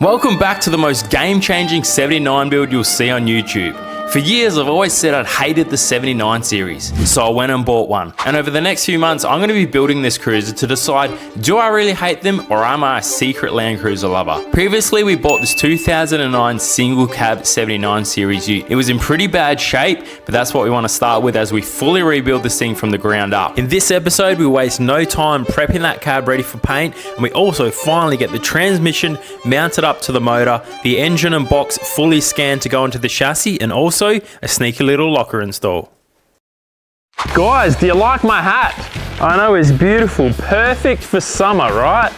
Welcome back to the most game-changing 79 build you'll see on YouTube. For years, I've always said I'd hated the 79 series, so I went and bought one. And over the next few months, I'm going to be building this cruiser to decide, do I really hate them or am I a secret Land Cruiser lover? Previously, we bought this 2009 single cab 79 series ute. It was in pretty bad shape, but that's what we want to start with as we fully rebuild this thing from the ground up. In this episode, we waste no time prepping that cab ready for paint, and we also finally get the transmission mounted up to the motor, the engine and box fully scanned to go into the chassis, and also a sneaky little locker install. Guys, do you like my hat? I know it's beautiful, perfect for summer, right?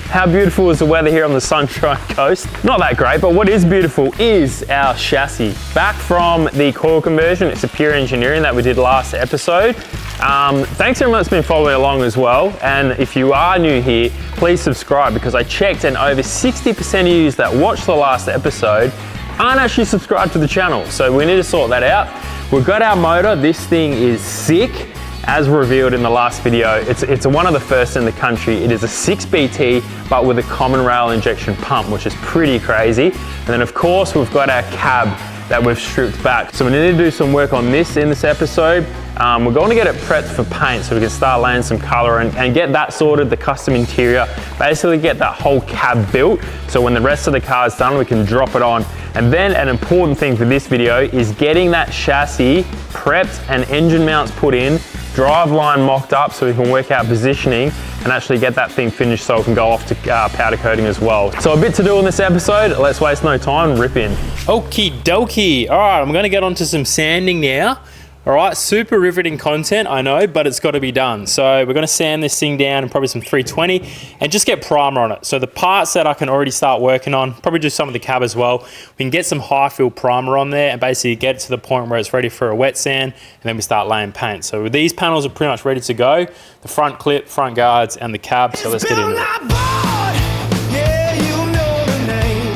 How beautiful is the weather here on the Sunshine Coast? Not that great, but what is beautiful is our chassis. Back from the coil conversion, it's a pure engineering that we did last episode. Thanks everyone that's been following along as well. And if you are new here, please subscribe because I checked and over 60% of you that watched the last episode aren't actually subscribed to the channel, so we need to sort that out. We've got our motor. This thing is sick, as revealed in the last video. It's one of the first in the country. It is a 6BT, but with a common rail injection pump, which is pretty crazy. And then of course, we've got our cab that we've stripped back. So we need to do some work on this in this episode. We're going to get it prepped for paint so we can start laying some color and get that sorted, the custom interior, basically get that whole cab built. So when the rest of the car is done, we can drop it on. And then an important thing for this video is getting that chassis prepped and engine mounts put in, drive line mocked up so we can work out positioning and actually get that thing finished so it can go off to powder coating as well. So a bit to do in this episode, let's waste no time, rip in. Okie dokie. All right, I'm gonna get onto some sanding now. All right, super riveting content, I know, but it's got to be done. So we're going to sand this thing down and probably some 320 and just get primer on it. So the parts that I can already start working on, probably do some of the cab as well. We can get some high fill primer on there and basically get it to the point where it's ready for a wet sand, and then we start laying paint. So these panels are pretty much ready to go. The front clip, front guards, and the cab. So let's get into it.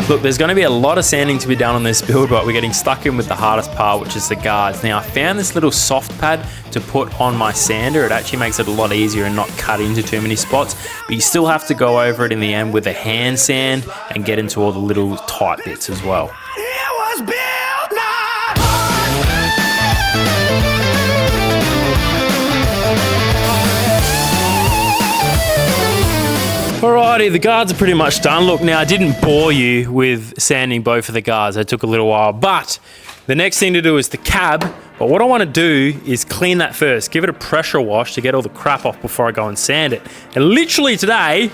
Look, there's going to be a lot of sanding to be done on this build, but we're getting stuck in with the hardest part, which is the guards. Now, I found this little soft pad to put on my sander. It actually makes it a lot easier and not cut into too many spots, but you still have to go over it in the end with a hand sand and get into all the little tight bits as well. Alrighty, the guards are pretty much done. Look, now I didn't bore you with sanding both of the guards. It took a little while, but the next thing to do is the cab. But what I want to do is clean that first, give it a pressure wash to get all the crap off before I go and sand it. And literally today,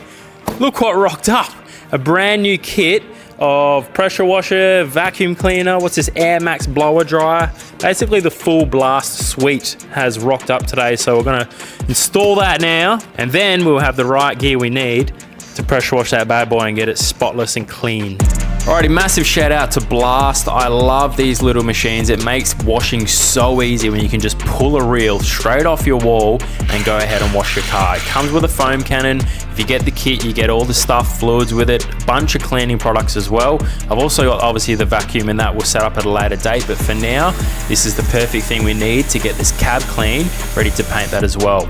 look what rocked up. A brand new kit of pressure washer, vacuum cleaner, what's this, Air Max blower dryer. Basically the full blast suite has rocked up today. So we're gonna install that now, and then we'll have the right gear we need to pressure wash that bad boy and get it spotless and clean. Alrighty, massive shout out to Blast. I love these little machines. It makes washing so easy when you can just pull a reel straight off your wall and go ahead and wash your car. It comes with a foam cannon. If you get the kit, you get all the stuff, fluids with it, a bunch of cleaning products as well. I've also got obviously the vacuum, and that we'll set up at a later date, but for now, this is the perfect thing we need to get this cab clean, ready to paint that as well.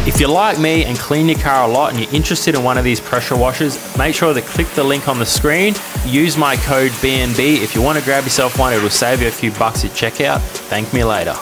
If you're like me and clean your car a lot and you're interested in one of these pressure washers, make sure to click the link on the screen. Use my code BNB. If you want to grab yourself one, it'll save you a few bucks at checkout. Thank me later.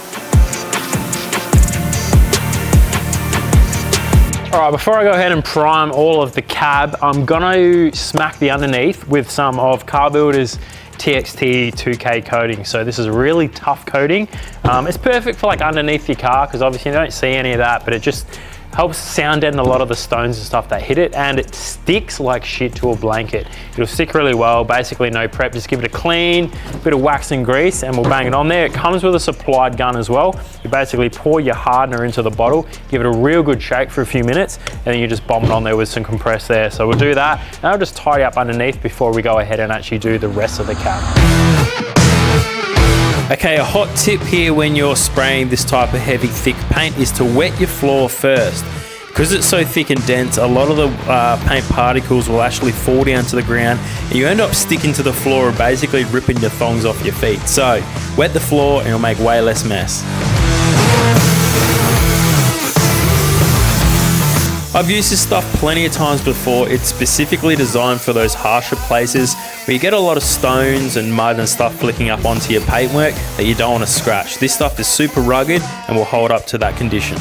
All right, before I go ahead and prime all of the cab, I'm gonna smack the underneath with some of Car Builder's TXT 2K coating. So this is a really tough coating. It's perfect for like underneath your car because obviously you don't see any of that, but it just helps sound deaden a lot of the stones and stuff that hit it, and it sticks like shit to a blanket. It'll stick really well. Basically no prep, just give it a clean, bit of wax and grease, and we'll bang it on there. It comes with a supplied gun as well. You basically pour your hardener into the bottle, give it a real good shake for a few minutes, and then you just bomb it on there with some compressed air. So we'll do that, and I'll just tidy up underneath before we go ahead and actually do the rest of the cab. Okay, a hot tip here when you're spraying this type of heavy, thick paint is to wet your floor first. Because it's so thick and dense, a lot of the paint particles will actually fall down to the ground and you end up sticking to the floor and basically ripping your thongs off your feet. So, wet the floor and you'll make way less mess. I've used this stuff plenty of times before. It's specifically designed for those harsher places where you get a lot of stones and mud and stuff flicking up onto your paintwork that you don't want to scratch. This stuff is super rugged and will hold up to that condition.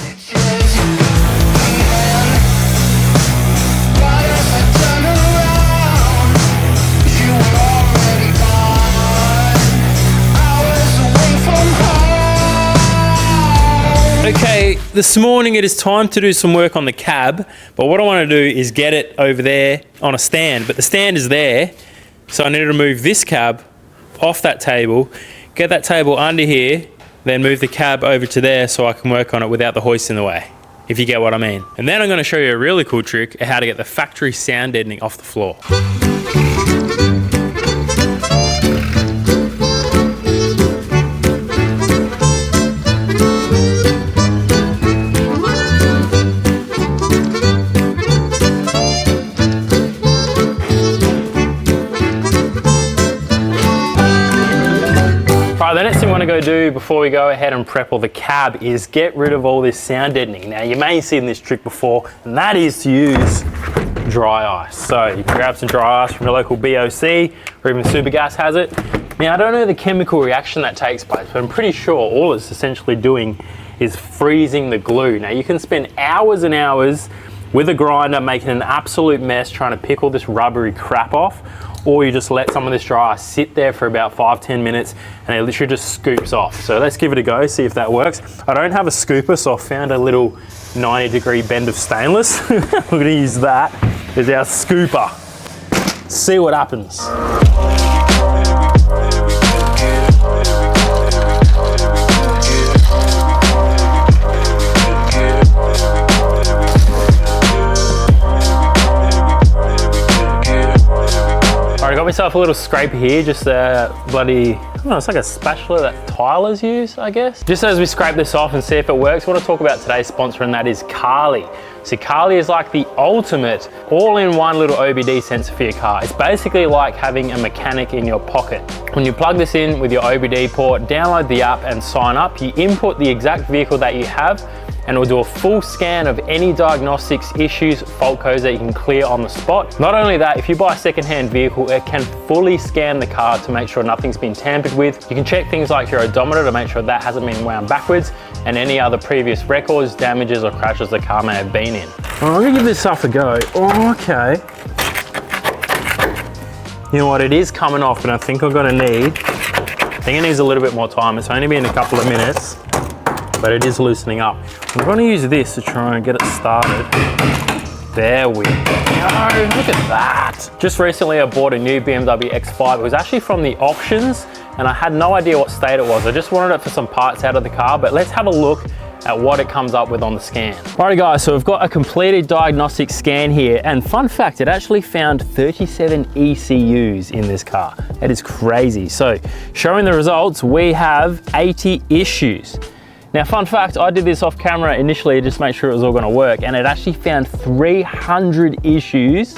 Okay, this morning it is time to do some work on the cab, but what I want to do is get it over there on a stand, but the stand is there, so I need to move this cab off that table, get that table under here, then move the cab over to there so I can work on it without the hoist in the way, if you get what I mean. And then I'm going to show you a really cool trick of how to get the factory sound deadening off the floor. The next thing I want to go do before we go ahead and prep all the cab is get rid of all this sound deadening. Now you may have seen this trick before, and that is to use dry ice. So you can grab some dry ice from your local Becuase, or even Supergas has it. Now I don't know the chemical reaction that takes place, but I'm pretty sure all it's essentially doing is freezing the glue. Now you can spend hours and hours with a grinder making an absolute mess trying to pick all this rubbery crap off, or you just let some of this dry ice sit there for about 5-10 minutes and it literally just scoops off. So let's give it a go, see if that works. I don't have a scooper, so I found a little 90-degree bend of stainless. We're gonna use that as our scooper. See what happens. I got myself a little scraper here, just a bloody, I don't know, it's like a spatula that tilers use, I guess. Just as we scrape this off and see if it works, I want to talk about today's sponsor, and that is Carly. So Carly is like the ultimate all-in-one little OBD sensor for your car. It's basically like having a mechanic in your pocket. When you plug this in with your OBD port, download the app and sign up, you input the exact vehicle that you have, and it will do a full scan of any diagnostics, issues, fault codes that you can clear on the spot. Not only that, if you buy a second-hand vehicle, it can fully scan the car to make sure nothing's been tampered with. You can check things like your odometer to make sure that hasn't been wound backwards, and any other previous records, damages, or crashes the car may have been in. Well, I'm gonna give this stuff a go. Oh, okay. You know what, it is coming off, and I think it needs a little bit more time. It's only been a couple of minutes, but it is loosening up. I'm gonna use this to try and get it started. There we go, look at that. Just recently I bought a new BMW X5. It was actually from the auctions, and I had no idea what state it was. I just wanted it for some parts out of the car, but let's have a look at what it comes up with on the scan. Alright guys, so we've got a completed diagnostic scan here, and fun fact, it actually found 37 ECUs in this car. That is crazy. So showing the results, we have 80 issues. Now, fun fact, I did this off camera initially to just make sure it was all gonna work, and it actually found 300 issues.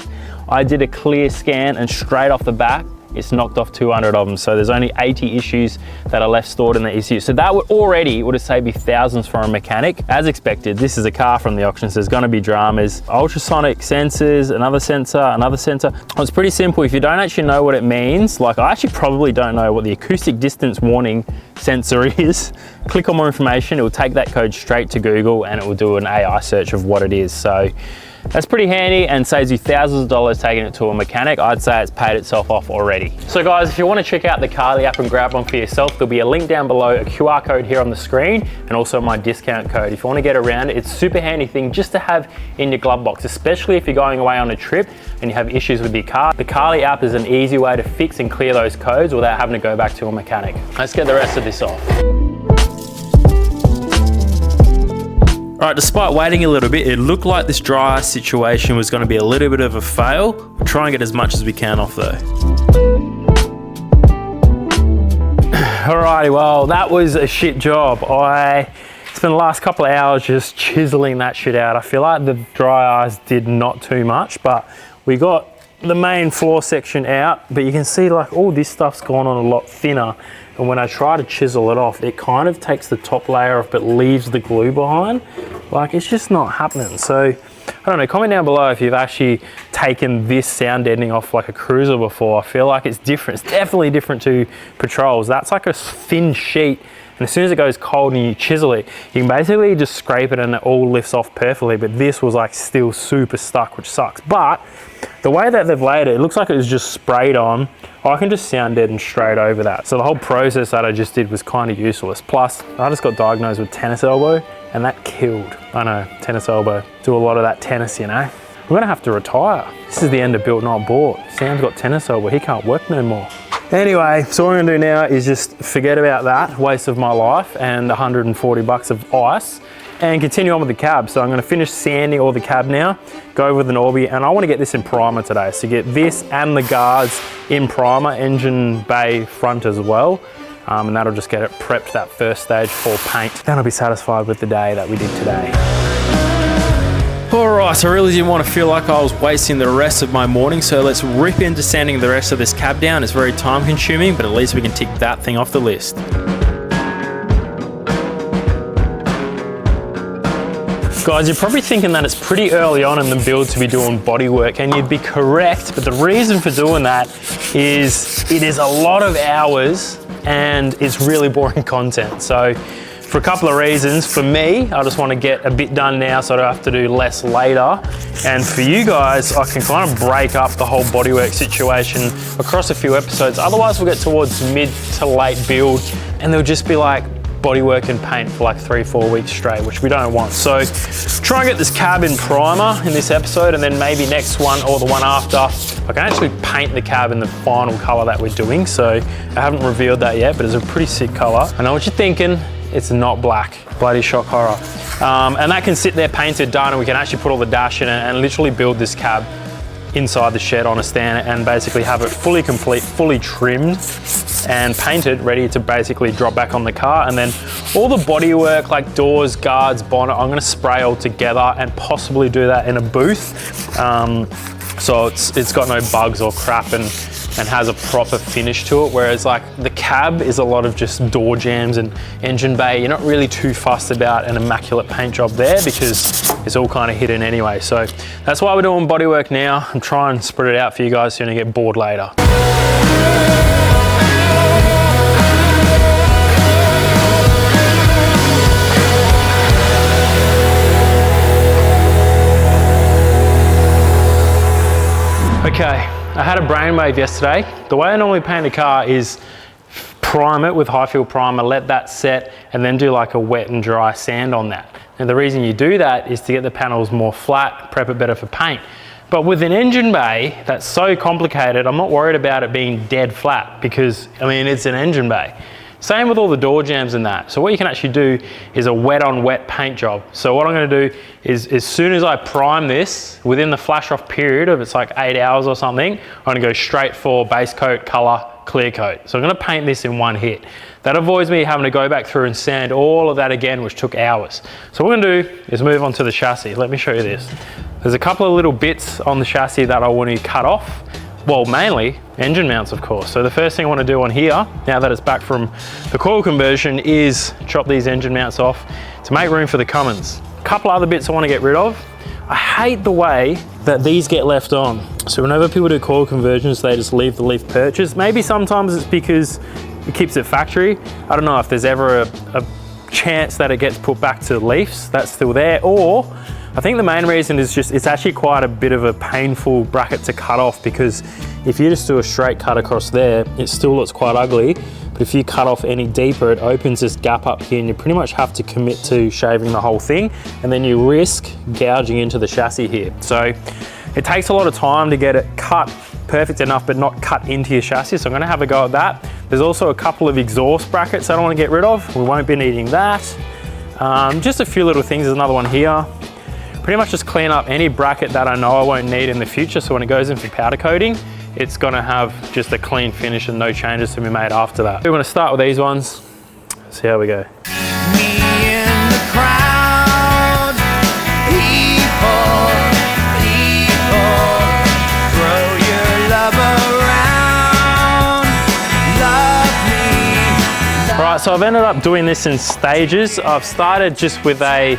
I did a clear scan, and straight off the bat, it's knocked off 200 of them. So there's only 80 issues that are left stored in the ECU. So that would have saved you thousands for a mechanic. As expected, this is a car from the auction, so there's gonna be dramas. Ultrasonic sensors, another sensor, another sensor. Well, it's pretty simple. If you don't actually know what it means, like I actually probably don't know what the acoustic distance warning sensor is, click on more information, it will take that code straight to Google and it will do an AI search of what it is. So that's pretty handy and saves you thousands of dollars taking it to a mechanic. I'd say it's paid itself off already. So guys, if you want to check out the Carly app and grab one for yourself, there'll be a link down below, a QR code here on the screen, and also my discount code. If you want to get around it, it's a super handy thing just to have in your glove box, especially if you're going away on a trip and you have issues with your car. The Carly app is an easy way to fix and clear those codes without having to go back to a mechanic. Let's get the rest of this off. All right, despite waiting a little bit, it looked like this dry ice situation was going to be a little bit of a fail. We'll try and get as much as we can off though. Alrighty, well, that was a shit job. I spent the last couple of hours just chiseling that shit out. I feel like the dry ice did not too much, but we got the main floor section out, but you can see like all this stuff's gone on a lot thinner. And when I try to chisel it off, it kind of takes the top layer off but leaves the glue behind. Like, it's just not happening. So don't know, comment down below if you've actually taken this sound deadening off like a cruiser before. I feel like it's different. It's definitely different to patrols. That's like a thin sheet, and as soon as it goes cold and you chisel it, you can basically just scrape it and it all lifts off perfectly. But this was like still super stuck, which sucks. But the way that they've laid it, it looks like it was just sprayed on. I can just sound deaden straight over that. So the whole process that I just did was kind of useless. Plus, I just got diagnosed with tennis elbow, and that killed. I know, tennis elbow. Do a lot of that tennis, you know. I'm gonna have to retire. This is the end of built not bought. Sam's got tennis elbow, he can't work no more. Anyway, so what I'm gonna do now is just forget about that waste of my life and 140 bucks of ice and continue on with the cab. So I'm gonna finish sanding all the cab now, go with an Orbi, and I wanna get this in primer today. So get this and the guards in primer, engine bay front as well. And that'll just get it prepped that first stage for paint. Then I'll be satisfied with the day that we did today. Alright, so I really didn't want to feel like I was wasting the rest of my morning, so let's rip into sanding the rest of this cab down. It's very time consuming, but at least we can tick that thing off the list. Guys, you're probably thinking that it's pretty early on in the build to be doing bodywork, and you'd be correct, but the reason for doing that is it is a lot of hours and it's really boring content. So for a couple of reasons, for me, I just want to get a bit done now so I don't have to do less later. And for you guys, I can kind of break up the whole bodywork situation across a few episodes. Otherwise we'll get towards mid to late build and there'll just be like bodywork and paint for like 3-4 weeks straight, which we don't want. So try and get this cab in primer in this episode, and then maybe next one or the one after, I can actually paint the cab in the final color that we're doing. So I haven't revealed that yet, but it's a pretty sick color. I know what you're thinking, it's not black. Bloody shock horror. And that can sit there painted, done, and we can actually put all the dash in it and literally build this cab inside the shed on a stand and basically have it fully complete, fully trimmed and painted, ready to basically drop back on the car. And then all the bodywork like doors, guards, bonnet, I'm gonna spray all together and possibly do that in a booth. So it's got no bugs or crap and has a proper finish to it. Whereas like the cab is a lot of just door jams and engine bay. You're not really too fussed about an immaculate paint job there because it's all kind of hidden anyway. So that's why we're doing bodywork now. I'm trying to spread it out for you guys so you don't get bored later. Okay, I had a brainwave yesterday. The way I normally paint a car is prime it with high field primer, let that set, and then do like a wet and dry sand on that. And the reason you do that is to get the panels more flat, prep it better for paint. But with an engine bay that's so complicated, I'm not worried about it being dead flat because, I mean, it's an engine bay. Same with all the door jams and that. So what you can actually do is a wet on wet paint job. So what I'm gonna do is as soon as I prime this, within the flash off period of it's like 8 hours or something, I'm gonna go straight for base coat, color, clear coat. So I'm gonna paint this in one hit. That avoids me having to go back through and sand all of that again, which took hours. So what we're gonna do is move on to the chassis. Let me show you this. There's a couple of little bits on the chassis that I want to cut off. Well, mainly engine mounts, of course. So the first thing I want to do on here, now that it's back from the coil conversion, is chop these engine mounts off to make room for the Cummins. A couple other bits I want to get rid of. I hate the way that these get left on. So whenever people do coil conversions, they just leave the leaf perches. Maybe sometimes it's because it keeps it factory. I don't know if there's ever a chance that it gets put back to leaves, that's still there, or I think the main reason is just it's actually quite a bit of a painful bracket to cut off, because if you just do a straight cut across there, it still looks quite ugly. But if you cut off any deeper, it opens this gap up here and you pretty much have to commit to shaving the whole thing, and then you risk gouging into the chassis here. So it takes a lot of time to get it cut perfect enough but not cut into your chassis, so I'm gonna have a go at that. There's also a couple of exhaust brackets I don't want to get rid of. We won't be needing that. Just a few little things. There's another one here. Pretty much just clean up any bracket that I know I won't need in the future, so when it goes in for powder coating, it's gonna have just a clean finish and no changes to be made after that. We're gonna start with these ones. See how we go. Me in the crowd, people, throw your love around, love me. All right, so I've ended up doing this in stages. I've started just with a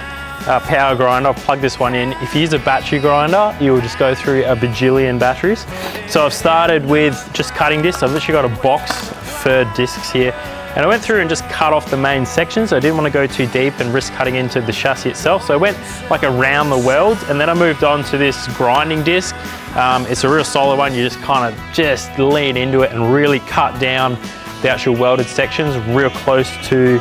power grinder. I've plugged this one in. If you use a battery grinder, you will just go through a bajillion batteries. So I've started with just cutting discs. I've literally got a box of third discs here. And I went through and just cut off the main sections. I didn't want to go too deep and risk cutting into the chassis itself. So I went like around the welds, and then I moved on to this grinding disc. It's a real solid one. You just kind of just lean into it and really cut down the actual welded sections real close to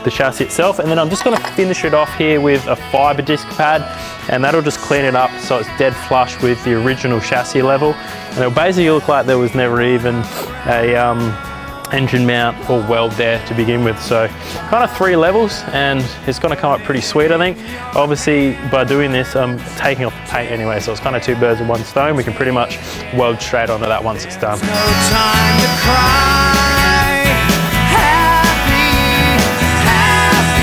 the chassis itself. And then I'm just going to finish it off here with a fiber disc pad, and that'll just clean it up so it's dead flush with the original chassis level. And it'll basically look like there was never even a engine mount or weld there to begin with. So kind of 3 levels, and it's going to come up pretty sweet, I think. Obviously by doing this I'm taking off the paint anyway, so it's kind of 2 birds with 1 stone. We can pretty much weld straight onto that once it's done. No time to cry. Happy, happy.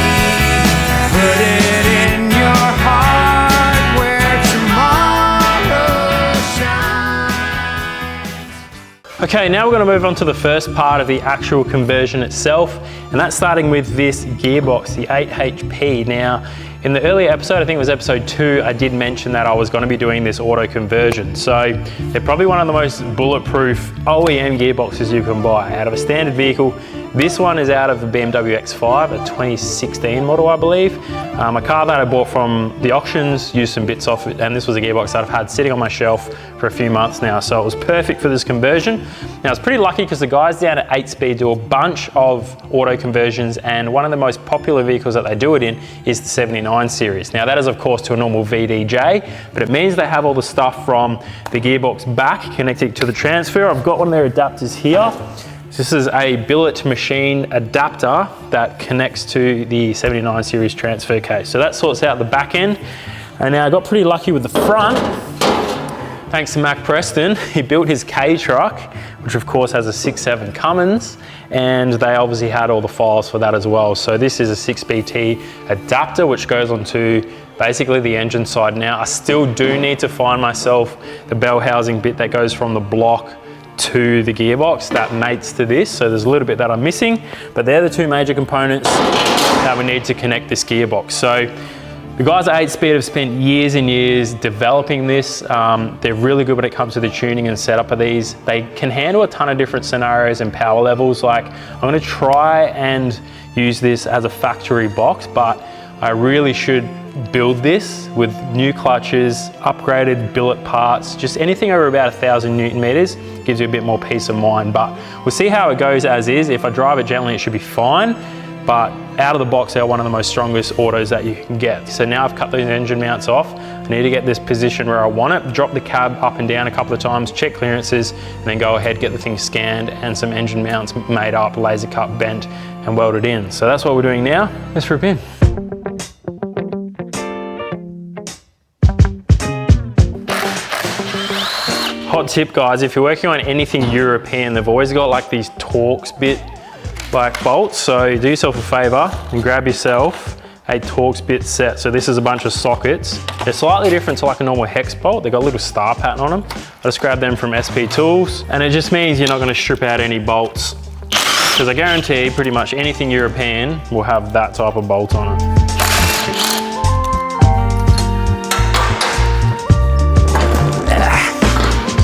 Put it in your heart where tomorrow shines. Okay, now we're going to move on to the first part of the actual conversion itself, and that's starting with this gearbox, the 8 HP. Now, in the earlier episode, I think it was episode 2, I did mention that I was going to be doing this auto conversion. So they're probably one of the most bulletproof OEM gearboxes you can buy out of a standard vehicle. This one is out of the BMW X5, a 2016 model, I believe. A car that I bought from the auctions, used some bits off it, and this was a gearbox that I've had sitting on my shelf for a few months now, so it was perfect for this conversion. Now, it's pretty lucky because the guys down at 8Speed do a bunch of auto conversions, and one of the most popular vehicles that they do it in is the 79 series. Now, that is, of course, to a normal VDJ, but it means they have all the stuff from the gearbox back connecting to the transfer. I've got one of their adapters here. This is a billet machine adapter that connects to the 79 series transfer case. So that sorts out the back end. And now I got pretty lucky with the front. Thanks to Mac Preston, he built his K truck, which of course has a 6.7 Cummins, and they obviously had all the files for that as well. So this is a 6BT adapter, which goes onto basically the engine side. Now, I still do need to find myself the bell housing bit that goes from the block to the gearbox that mates to this. So there's a little bit that I'm missing, but they're the 2 major components that we need to connect this gearbox. So the guys at 8Speed have spent years and years developing this. They're really good when it comes to the tuning and setup of these. They can handle a ton of different scenarios and power levels. Like, I'm gonna try and use this as a factory box, but I really should build this with new clutches, upgraded billet parts, just anything over about 1,000 Newton meters gives you a bit more peace of mind. But we'll see how it goes as is. If I drive it gently, it should be fine. But out of the box, they're one of the most strongest autos that you can get. So now I've cut those engine mounts off. I need to get this position where I want it, drop the cab up and down a couple of times, check clearances, and then go ahead, get the thing scanned and some engine mounts made up, laser cut, bent, and welded in. So that's what we're doing now. Let's rip in. Hot tip, guys, if you're working on anything European, they've always got like these Torx bit like bolts. So do yourself a favor and grab yourself a Torx bit set. So this is a bunch of sockets. They're slightly different to like a normal hex bolt. They've got a little star pattern on them. I just grabbed them from SP Tools, and it just means you're not gonna strip out any bolts, because I guarantee pretty much anything European will have that type of bolt on it.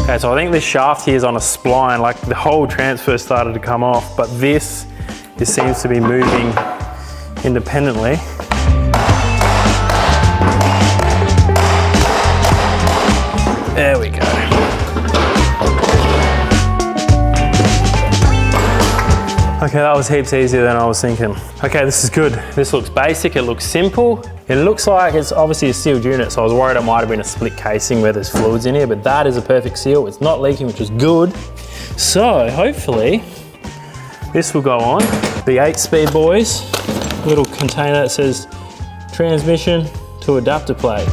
Okay, so I think this shaft here is on a spline, like the whole transfer started to come off, but this seems to be moving independently. There we go. Okay, that was heaps easier than I was thinking. Okay, this is good. This looks basic, it looks simple. It looks like it's obviously a sealed unit, so I was worried it might have been a split casing where there's fluids in here, but that is a perfect seal. It's not leaking, which is good. So hopefully this will go on. The 8Speed boys, little container that says transmission to adapter plate.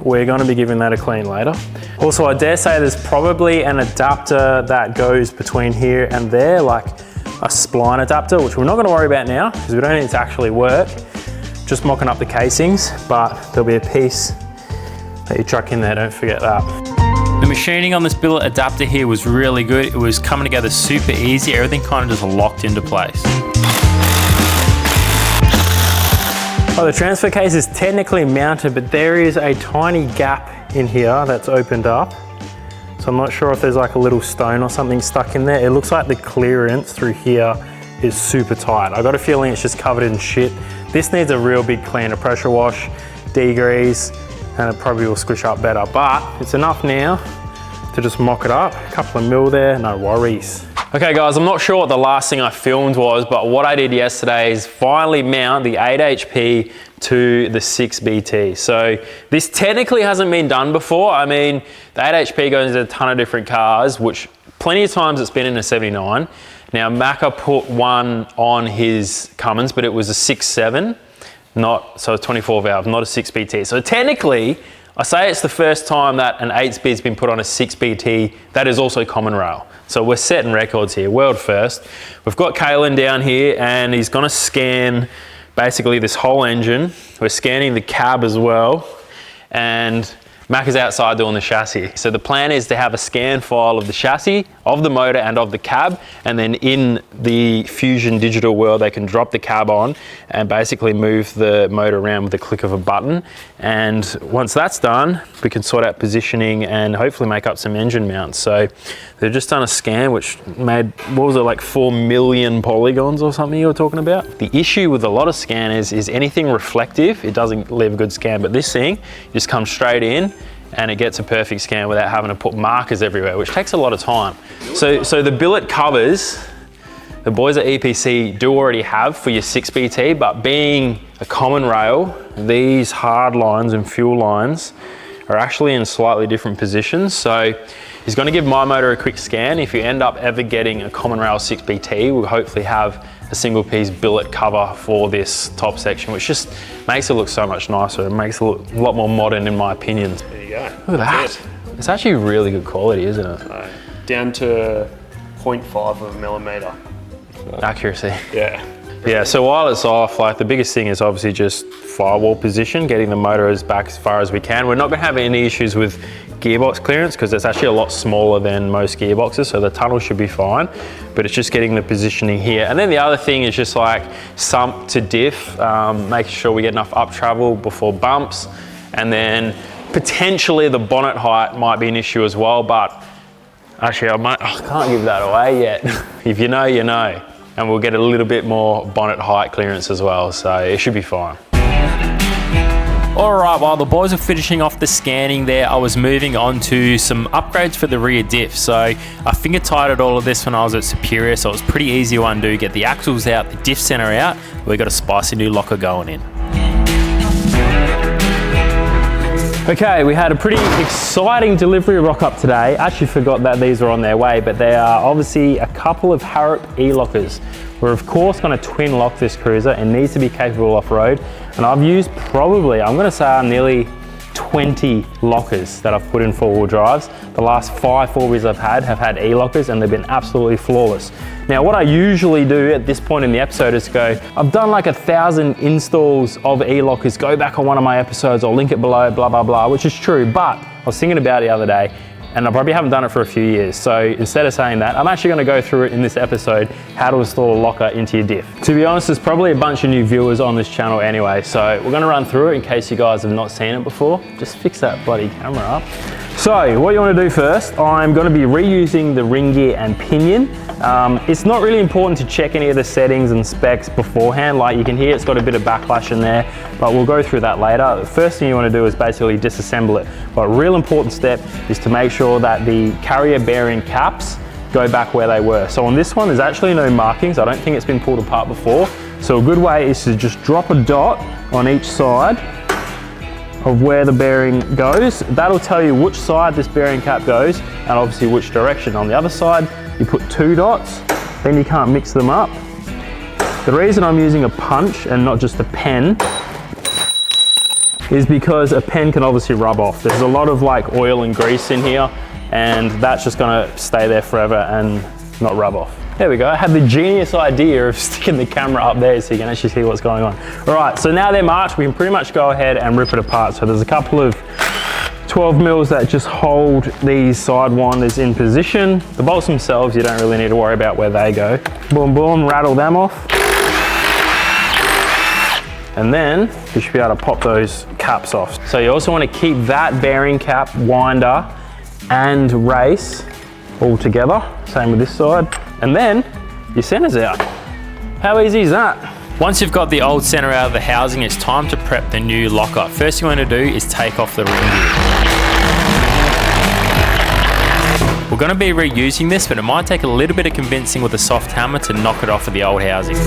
We're going to be giving that a clean later. Also, I dare say there's probably an adapter that goes between here and there, like a spline adapter, which we're not going to worry about now because we don't need it to actually work. Just mocking up the casings, but there'll be a piece that you chuck in there, don't forget that. The machining on this billet adapter here was really good. It was coming together super easy. Everything kind of just locked into place. Oh, the transfer case is technically mounted, but there is a tiny gap in here that's opened up. So I'm not sure if there's like a little stone or something stuck in there. It looks like the clearance through here is super tight. I got a feeling it's just covered in shit. This needs a real big clean, a pressure wash, degrease, and it probably will squish up better. But it's enough now to just mock it up. A couple of mil there, no worries. Okay guys, I'm not sure what the last thing I filmed was, but what I did yesterday is finally mount the 8HP to the 6BT. So this technically hasn't been done before. I mean, the 8HP goes into a ton of different cars, which plenty of times it's been in a 79. Now, Macca put one on his Cummins, but it was a 6.7, so a 24 valve, not a 6BT. So technically, I say it's the first time that an 8-speed's been put on a 6BT that is also common rail. So we're setting records here, world first. We've got Kalen down here and he's gonna scan basically this whole engine. We're scanning the cab as well. And Mac is outside doing the chassis. So the plan is to have a scan file of the chassis, of the motor and of the cab, and then in the Fusion digital world, they can drop the cab on and basically move the motor around with the click of a button. And once that's done, we can sort out positioning and hopefully make up some engine mounts. So they've just done a scan which made, what was it, like 4 million polygons or something you were talking about? The issue with a lot of scanners is anything reflective, it doesn't leave a good scan, but this thing just comes straight in and it gets a perfect scan without having to put markers everywhere, which takes a lot of time. So the billet covers, the boys at EPC do already have for your 6BT, but being a common rail, these hard lines and fuel lines are actually in slightly different positions. So he's going to give my motor a quick scan. If you end up ever getting a common rail 6BT, we'll hopefully have a single piece billet cover for this top section, which just makes it look so much nicer. It makes it look a lot more modern in my opinion. There you go. Look at that. It's actually really good quality, isn't it? Down to 0.5 of a millimetre. Accuracy. Yeah. Yeah, so while it's off, like the biggest thing is obviously just firewall position, getting the motor back as far as we can. We're not gonna have any issues with gearbox clearance because it's actually a lot smaller than most gearboxes, so the tunnel should be fine, but it's just getting the positioning here. And then the other thing is just like sump to diff, making sure we get enough up travel before bumps, and then potentially the bonnet height might be an issue as well, but actually I can't give that away yet. If you know, you know. And we'll get a little bit more bonnet height clearance as well, so it should be fine. All right, while the boys were finishing off the scanning there, I was moving on to some upgrades for the rear diff. So I finger tighted all of this when I was at Superior, so it was pretty easy to undo, get the axles out, the diff center out. We got a spicy new locker going in. Okay, we had a pretty exciting delivery rock up today. Actually forgot that these were on their way, but they are obviously a couple of Harrop e-lockers. We're of course going to twin lock this cruiser and needs to be capable off-road. And I've used probably, I'm going to say nearly 20 lockers that I've put in four-wheel drives. The last 5 4-wheels I've have had e-lockers and they've been absolutely flawless. Now what I usually do at this point in the episode is go, I've done like 1,000 installs of e-lockers, go back on one of my episodes, I'll link it below, blah, blah, blah, which is true, but I was thinking about it the other day and I probably haven't done it for a few years. So instead of saying that, I'm actually gonna go through it in this episode, how to install a locker into your diff. To be honest, there's probably a bunch of new viewers on this channel anyway, so we're gonna run through it in case you guys have not seen it before. Just fix that bloody camera up. So what you wanna do first, I'm gonna be reusing the ring gear and pinion. It's not really important to check any of the settings and specs beforehand. Like you can hear it's got a bit of backlash in there, but we'll go through that later. The first thing you wanna do is basically disassemble it. But a real important step is to make sure that the carrier bearing caps go back where they were. So on this one, there's actually no markings. I don't think it's been pulled apart before. So a good way is to just drop a dot on each side of where the bearing goes. That'll tell you which side this bearing cap goes and obviously which direction. On the other side, you put 2 dots, then you can't mix them up. The reason I'm using a punch and not just a pen is because a pen can obviously rub off. There's a lot of like oil and grease in here and that's just gonna stay there forever and not rub off. There we go, I had the genius idea of sticking the camera up there so you can actually see what's going on. All right, so now they're marked, we can pretty much go ahead and rip it apart. So there's a couple of 12 mils that just hold these side winders in position. The bolts themselves, you don't really need to worry about where they go. Boom, boom, rattle them off. And then you should be able to pop those caps off. So you also want to keep that bearing cap, winder, and race all together. Same with this side. And then your center's out. How easy is that? Once you've got the old center out of the housing, it's time to prep the new locker. First thing you want to do is take off the ring gear. We're going to be reusing this, but it might take a little bit of convincing with a soft hammer to knock it off of the old housing.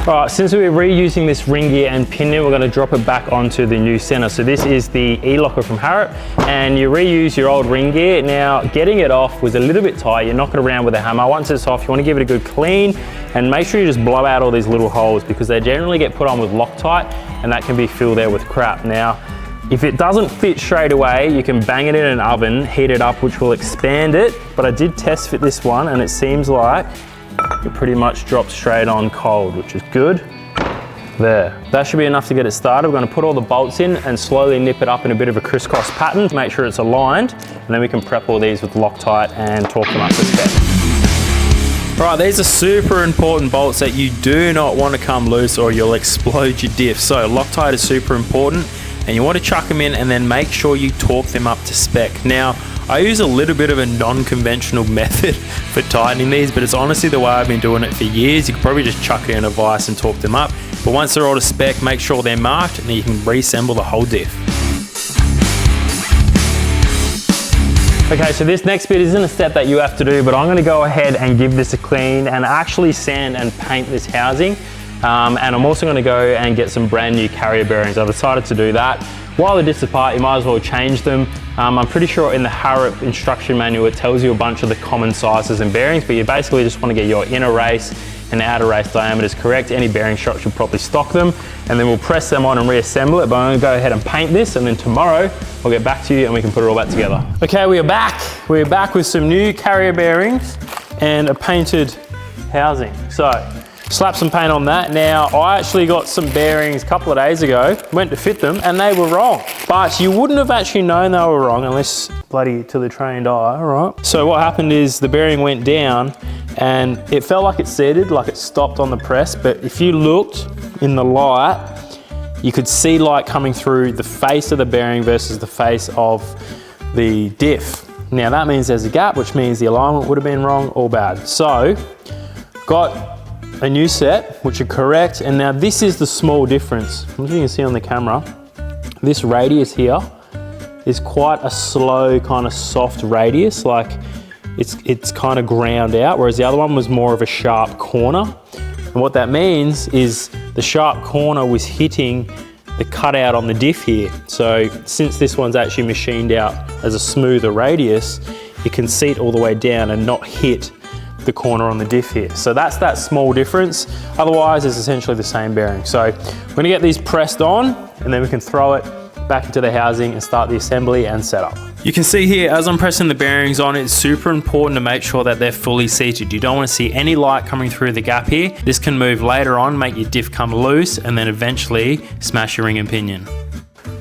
All right, since we're reusing this ring gear and pinion, we're going to drop it back onto the new center. So this is the E-locker from Harrop, and you reuse your old ring gear. Now, getting it off was a little bit tight. You knock it around with a hammer. Once it's off, you want to give it a good clean and make sure you just blow out all these little holes because they generally get put on with Loctite and that can be filled there with crap. Now, if it doesn't fit straight away, you can bang it in an oven, heat it up, which will expand it. But I did test fit this one and it seems like it pretty much drops straight on cold, which is good. There. That should be enough to get it started. We're going to put all the bolts in and slowly nip it up in a bit of a crisscross pattern to make sure it's aligned, and then we can prep all these with Loctite and torque them up to spec. Right, these are super important bolts that you do not want to come loose or you'll explode your diff. So Loctite is super important and you want to chuck them in and then make sure you torque them up to spec. Now, I use a little bit of a non-conventional method for tightening these, but it's honestly the way I've been doing it for years. You could probably just chuck it in a vise and torque them up. But once they're all to spec, make sure they're marked and then you can reassemble the whole diff. Okay, so this next bit isn't a step that you have to do, but I'm going to go ahead and give this a clean and actually sand and paint this housing. And I'm also going to go and get some brand new carrier bearings. I've decided to do that. While they're disc apart, you might as well change them. I'm pretty sure in the Harrop instruction manual it tells you a bunch of the common sizes and bearings, but you basically just want to get your inner race and outer race diameters correct. Any bearing shop should probably stock them, and then we'll press them on and reassemble it. But I'm going to go ahead and paint this, and then tomorrow I'll get back to you and we can put it all back together. Okay, we are back. We're back with some new carrier bearings and a painted housing. So slap some paint on that. Now, I actually got some bearings a couple of days ago, went to fit them, and they were wrong. But you wouldn't have actually known they were wrong unless bloody to the trained eye, all right? So what happened is the bearing went down and it felt like it seated, like it stopped on the press, but if you looked in the light, you could see light coming through the face of the bearing versus the face of the diff. Now that means there's a gap, which means the alignment would have been wrong or bad. So, got a new set, which are correct, and now this is the small difference. As you can see on the camera, this radius here is quite a slow, kind of soft radius, like it's kind of ground out, whereas the other one was more of a sharp corner. And what that means is the sharp corner was hitting the cutout on the diff here. So since this one's actually machined out as a smoother radius, you can seat all the way down and not hit the corner on the diff here. So that's that small difference. Otherwise, it's essentially the same bearing. So we're gonna get these pressed on and then we can throw it back into the housing and start the assembly and setup. You can see here, as I'm pressing the bearings on, it's super important to make sure that they're fully seated. You don't want to see any light coming through the gap here. This can move later on, make your diff come loose, and then eventually smash your ring and pinion.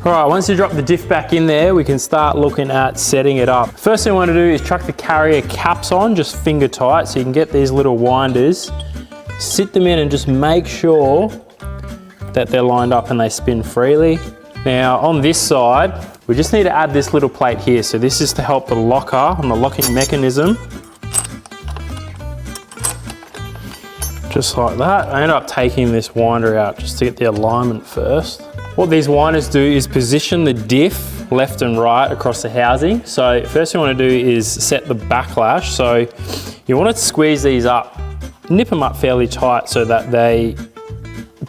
All right, once you drop the diff back in there, we can start looking at setting it up. First thing I want to do is chuck the carrier caps on, just finger tight, so you can get these little winders, sit them in and just make sure that they're lined up and they spin freely. Now on this side, we just need to add this little plate here. So this is to help the locker on the locking mechanism. Just like that. I ended up taking this winder out just to get the alignment first. What these winders do is position the diff left and right across the housing. So first thing you want to do is set the backlash. So you want to squeeze these up, nip them up fairly tight so that they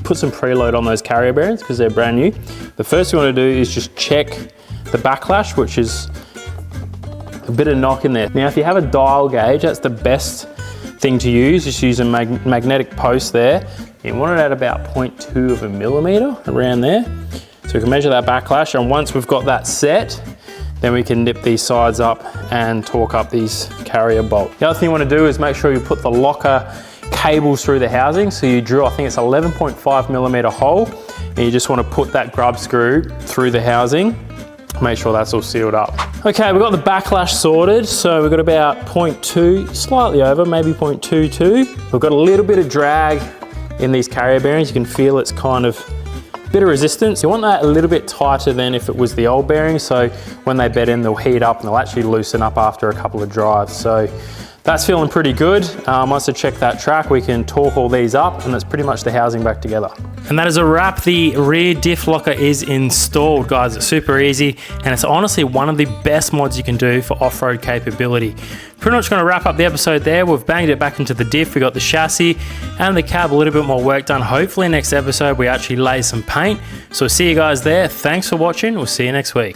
put some preload on those carrier bearings because they're brand new. The first thing you want to do is just check the backlash, which is a bit of knock in there. Now, if you have a dial gauge, that's the best thing to use. Just use a magnetic post there. You want it at about 0.2 of a millimeter, around there. So we can measure that backlash, and once we've got that set, then we can nip these sides up and torque up these carrier bolts. The other thing you want to do is make sure you put the locker cables through the housing. So you drill, I think it's 11.5 millimeter hole, and you just want to put that grub screw through the housing Make sure that's all sealed up. Okay, we've got the backlash sorted. So we've got about 0.2, slightly over, maybe 0.22. We've got a little bit of drag in these carrier bearings. You can feel it's kind of a bit of resistance. You want that a little bit tighter than if it was the old bearing. So when they bed in, they'll heat up and they'll actually loosen up after a couple of drives. So that's feeling pretty good. Once I check that track, we can torque all these up, and that's pretty much the housing back together. And that is a wrap. The rear diff locker is installed, guys. It's super easy, and it's honestly one of the best mods you can do for off-road capability. Pretty much gonna wrap up the episode there. We've banged it back into the diff. We got the chassis and the cab, a little bit more work done. Hopefully next episode we actually lay some paint. So we'll see you guys there. Thanks for watching. We'll see you next week.